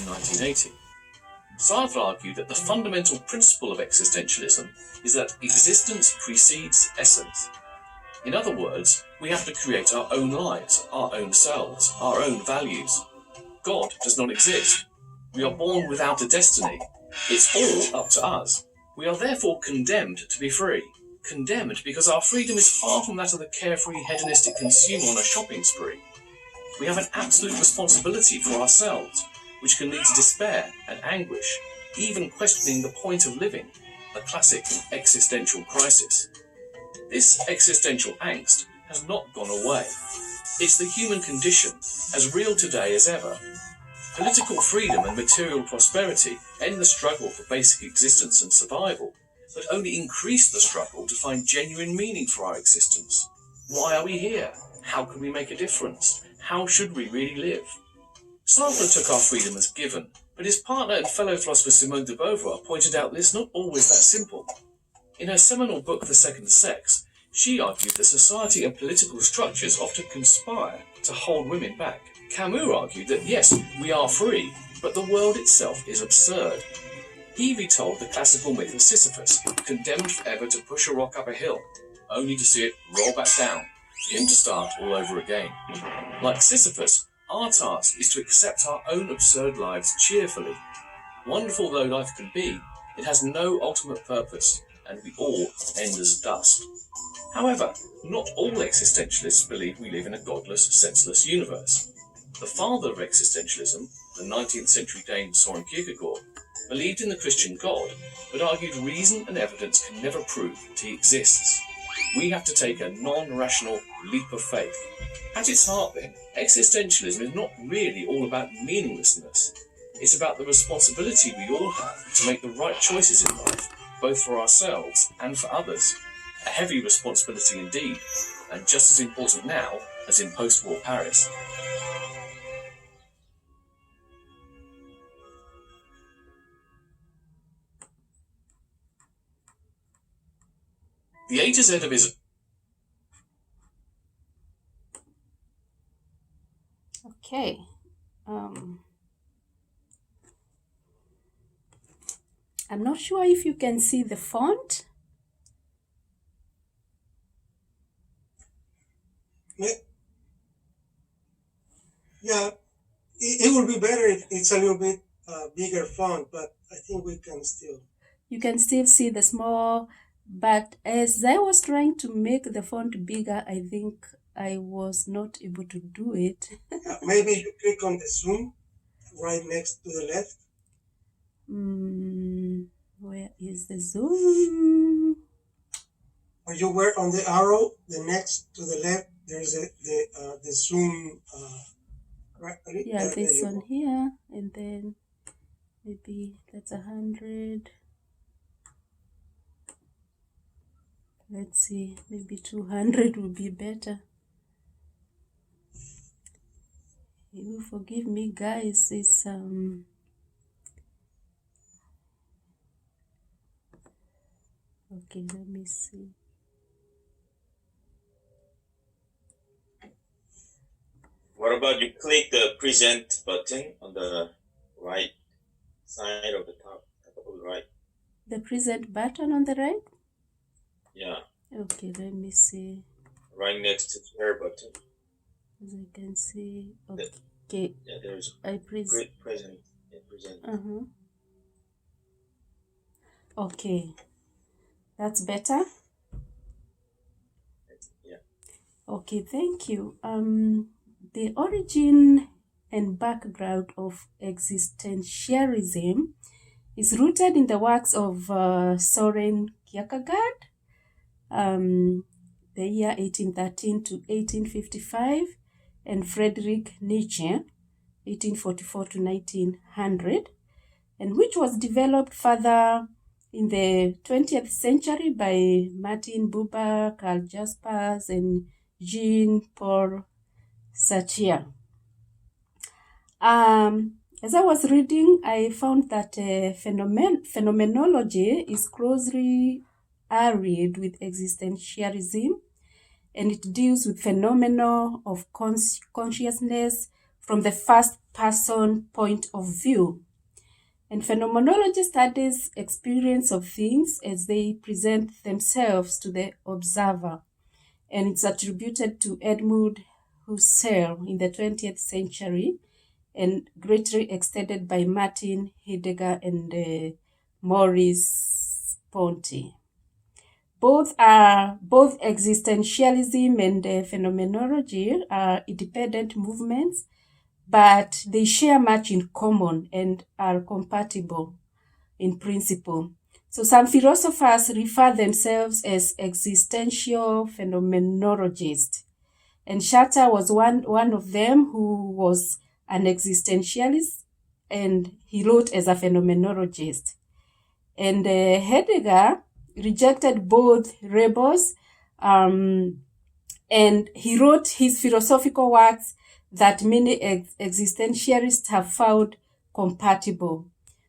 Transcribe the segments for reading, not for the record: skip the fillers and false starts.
in 1980. Sartre argued that the fundamental principle of existentialism is that existence precedes essence. In other words, we have to create our own lives, our own selves, our own values. God does not exist. We are born without a destiny. It's all up to us. We are therefore condemned to be free. Condemned because our freedom is far from that of the carefree hedonistic consumer on a shopping spree. We have an absolute responsibility for ourselves, which can lead to despair and anguish, even questioning the point of living, a classic existential crisis. This existential angst has not gone away. It's the human condition, as real today as ever. Political freedom and material prosperity end the struggle for basic existence and survival, but only increase the struggle to find genuine meaning for our existence. Why are we here? How can we make a difference? How should we really live? Sartre took our freedom as given, but his partner and fellow philosopher Simone de Beauvoir pointed out that it's not always that simple. In her seminal book The Second Sex, she argued that society and political structures often conspire to hold women back. Camus argued that yes, we are free, but the world itself is absurd. He retold the classical myth of Sisyphus, condemned forever to push a rock up a hill, only to see it roll back down, for him to start all over again. Like Sisyphus, our task is to accept our own absurd lives cheerfully. Wonderful though life can be, it has no ultimate purpose, and we all end as dust. However, not all existentialists believe we live in a godless, senseless universe. The father of existentialism, the 19th century Dane Soren Kierkegaard, believed in the Christian God, but argued reason and evidence can never prove that he exists. We have to take a non-rational leap of faith. At its heart then, existentialism is not really all about meaninglessness. It's about the responsibility we all have to make the right choices in life, both for ourselves and for others. A heavy responsibility indeed, and just as important now as in post-war Paris. The A to Z of his... Okay. I'm not sure if you can see the font. Yeah, it would be better if it's a little bit bigger font, but I think we can still... You can still see the small, but as I was trying to make the font bigger, I think I was not able to do it. Maybe you click on the zoom right next to the left. Where is the zoom? Or you were on the arrow, the next to the left, there's the zoom. Right, yeah, this one here, and then maybe that's 100. Let's see, maybe 200 would be better. You forgive me, guys. It's okay, let me see. What about you click the present button on the right side of the top of the right? The present button on the right? Yeah. Okay, let me see. Right next to share button. As I can see. Okay. Yeah, there's present. Yeah, present. Okay. That's better? Yeah. Okay, thank you. The origin and background of existentialism is rooted in the works of Soren Kierkegaard, the year 1813 to 1855, and Friedrich Nietzsche, 1844 to 1900, and which was developed further in the 20th century by Martin Buber, Karl Jaspers, and Jean-Paul Sartre. As I was reading, I found that phenomenology is closely allied with existentialism, and it deals with phenomena of consciousness, from the first person point of view. And phenomenology studies experience of things as they present themselves to the observer. And it's attributed to Edmund Husserl in the 20th century and greatly extended by Martin Heidegger and Maurice Ponty. Both existentialism and phenomenology are independent movements, but they share much in common and are compatible in principle. So some philosophers refer themselves as existential phenomenologists. And Shatter was one of them who was an existentialist, and he wrote as a phenomenologist. And Heidegger rejected both labels, and he wrote his philosophical works that many existentialists have found compatible.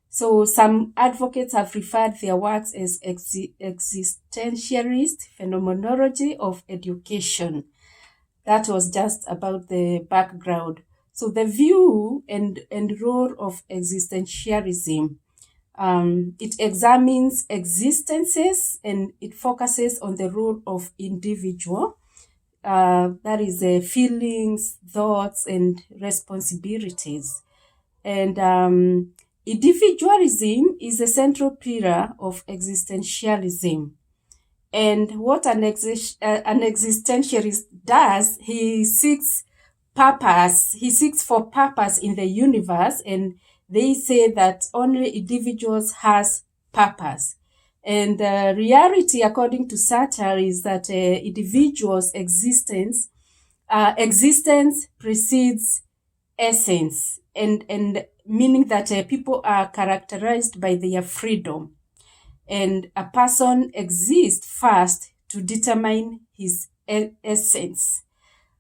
So some advocates have referred their works as existentialist phenomenology of education. That was just about the background. So the view and role of existentialism, it examines existences and it focuses on the role of individual. That is feelings, thoughts, and responsibilities. And individualism is a central pillar of existentialism. And what an existentialist does, he seeks purpose. He seeks for purpose in the universe, and they say that only individuals has purpose. And reality, according to Sartre, is that individuals' existence precedes essence, and meaning that people are characterized by their freedom. And a person exists first to determine his essence.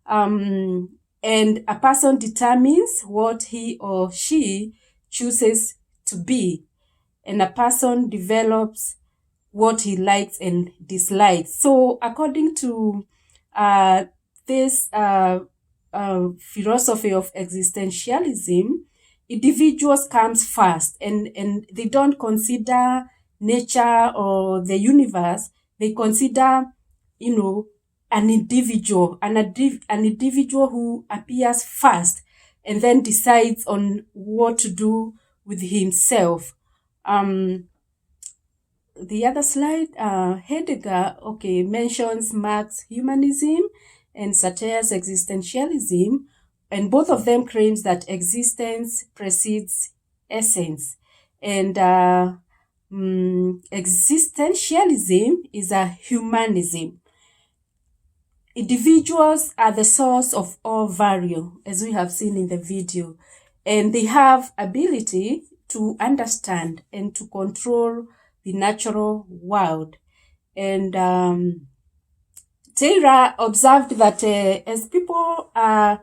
And a person determines what he or she chooses to be. And a person develops what he likes and dislikes. So according to this philosophy of existentialism, individuals comes first, and they don't consider nature or the universe. They consider, an individual, an individual who appears first and then decides on what to do with himself. The other slide, Heidegger, mentions Marx humanism and Sartre's existentialism, and both of them claims that existence precedes essence. And existentialism is a humanism. Individuals are the source of all value, as we have seen in the video, and they have ability to understand and to control the natural world. And Taylor observed that as people are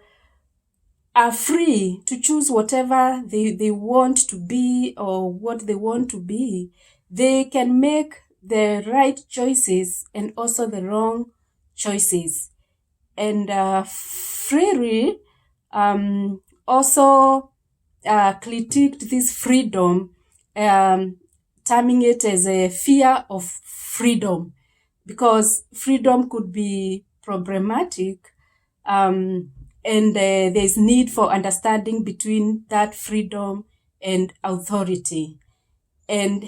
free to choose whatever they want to be or what they want to be, they can make the right choices and also the wrong choices. And Freire also critiqued this freedom, terming it as a fear of freedom, because freedom could be problematic, and there's need for understanding between that freedom and authority. And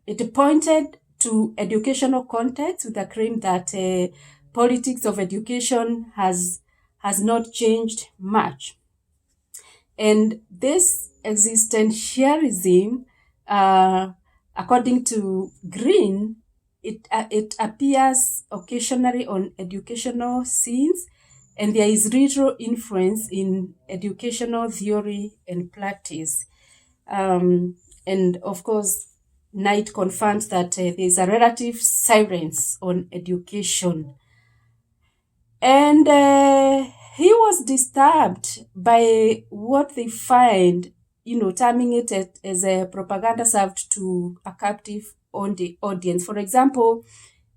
it pointed to educational context with a claim that politics of education has not changed much. And this existentialism, according to Green, it appears occasionally on educational scenes, and there is little influence in educational theory and practice. And of course, Knight confirms that there is a relative silence on education. And he was disturbed by what they find, terming it as a propaganda served to a captive audience. For example,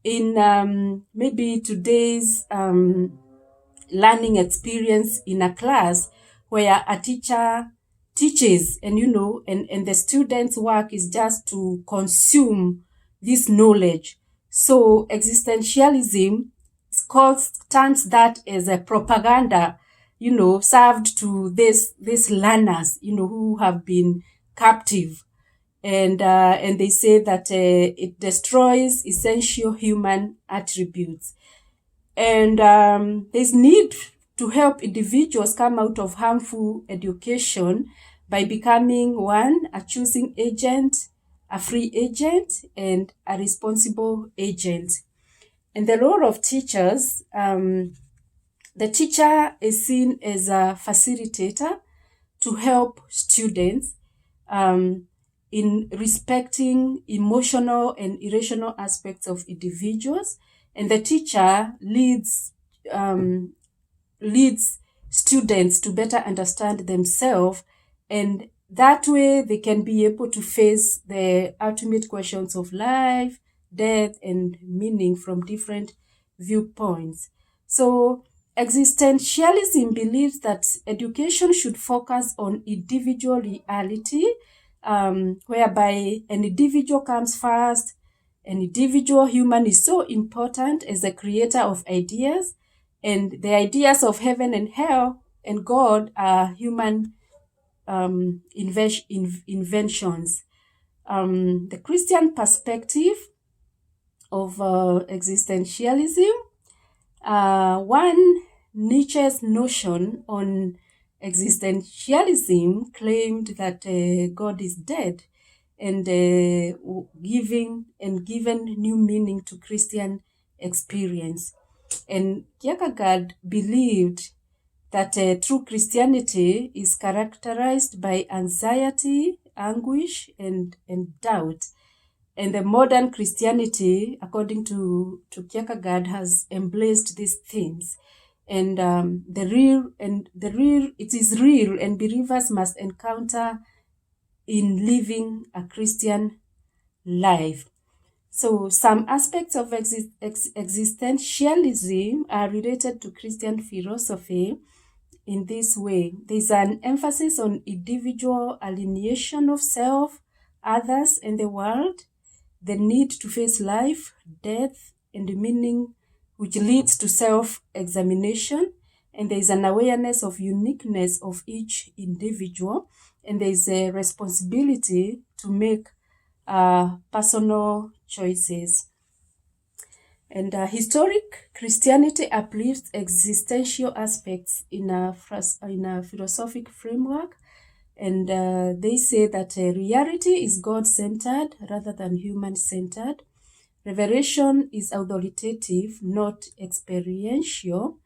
in maybe today's learning experience in a class, where a teacher teaches and, and the student's work is just to consume this knowledge. So existentialism stands that as a propaganda, served to these learners, who have been captive. And they say that it destroys essential human attributes. And there's need to help individuals come out of harmful education by becoming one, a choosing agent, a free agent, and a responsible agent. And the role of teachers, the teacher is seen as a facilitator to help students in respecting emotional and irrational aspects of individuals. And the teacher leads students to better understand themselves, and that way they can be able to face the ultimate questions of life, death, and meaning from different viewpoints. So existentialism believes that education should focus on individual reality, whereby an individual comes first. An individual human is so important as the creator of ideas, and the ideas of heaven and hell and God are human inventions. The Christian perspective of existentialism, one, Nietzsche's notion on existentialism claimed that God is dead, and given new meaning to Christian experience. And Kierkegaard believed that true Christianity is characterized by anxiety, anguish, and doubt. And the modern Christianity, according to Kierkegaard, has embraced these themes. And it is real, and believers must encounter in living a Christian life. So some aspects of existentialism are related to Christian philosophy in this way. There's an emphasis on individual alienation of self, others, and the world, the need to face life, death, and the meaning, which leads to self-examination. And there is an awareness of uniqueness of each individual, and there is a responsibility to make personal choices. And historic Christianity uplifts existential aspects in a philosophic framework, and they say that reality is God-centered rather than human-centered. Revelation is authoritative, not experiential,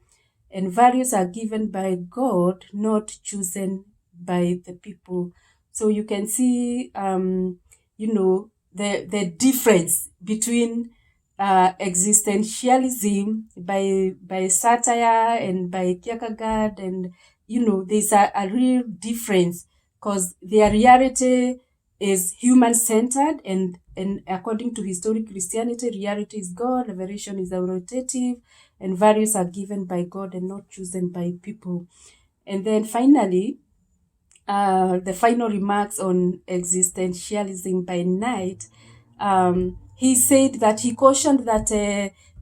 and values are given by God, not chosen by the people. So you can see, the difference between existentialism by satire and by Kierkegaard, and there's a real difference, because their reality is human-centered, and according to historic Christianity, reality is God, revelation is authoritative, and values are given by God and not chosen by people. And then finally, the final remarks on existentialism by Knight, he said that he cautioned that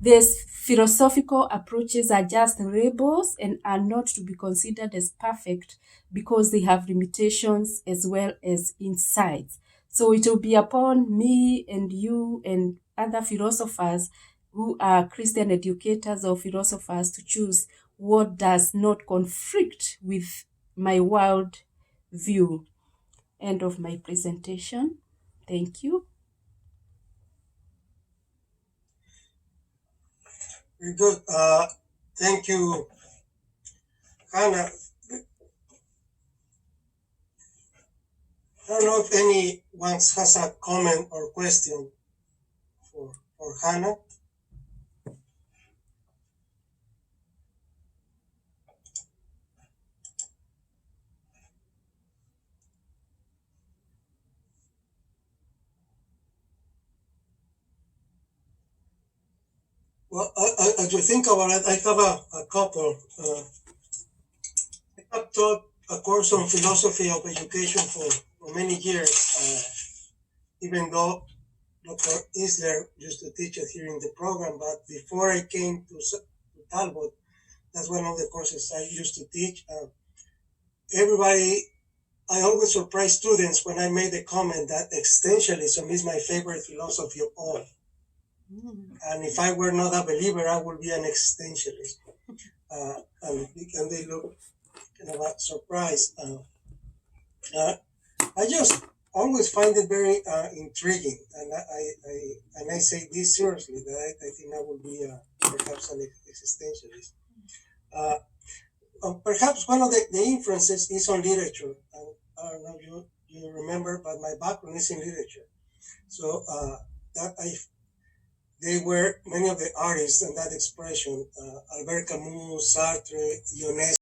these philosophical approaches are just labels and are not to be considered as perfect, because they have limitations as well as insights. So it will be upon me and you and other philosophers who are Christian educators or philosophers to choose what does not conflict with my world view. End of my presentation. Thank you. Very good. Thank you, Hannah. I don't know if anyone has a comment or question for Hannah. Well, as you think about it, I have a couple. I have thought a course on philosophy of education for many years, even though Dr. Isler used to teach it here in the program, but before I came to Talbot, that's one of the courses I used to teach. I always surprise students when I made the comment that existentialism is my favorite philosophy of all. And if I were not a believer, I would be an existentialist. And they look kind of surprised. I just always find it very intriguing, and I say this seriously, that I think I will be perhaps an existentialist. Perhaps one of the inferences is on literature. I don't know if you remember, but my background is in literature. So they were many of the artists and that expression, Albert Camus, Sartre, Ionesco,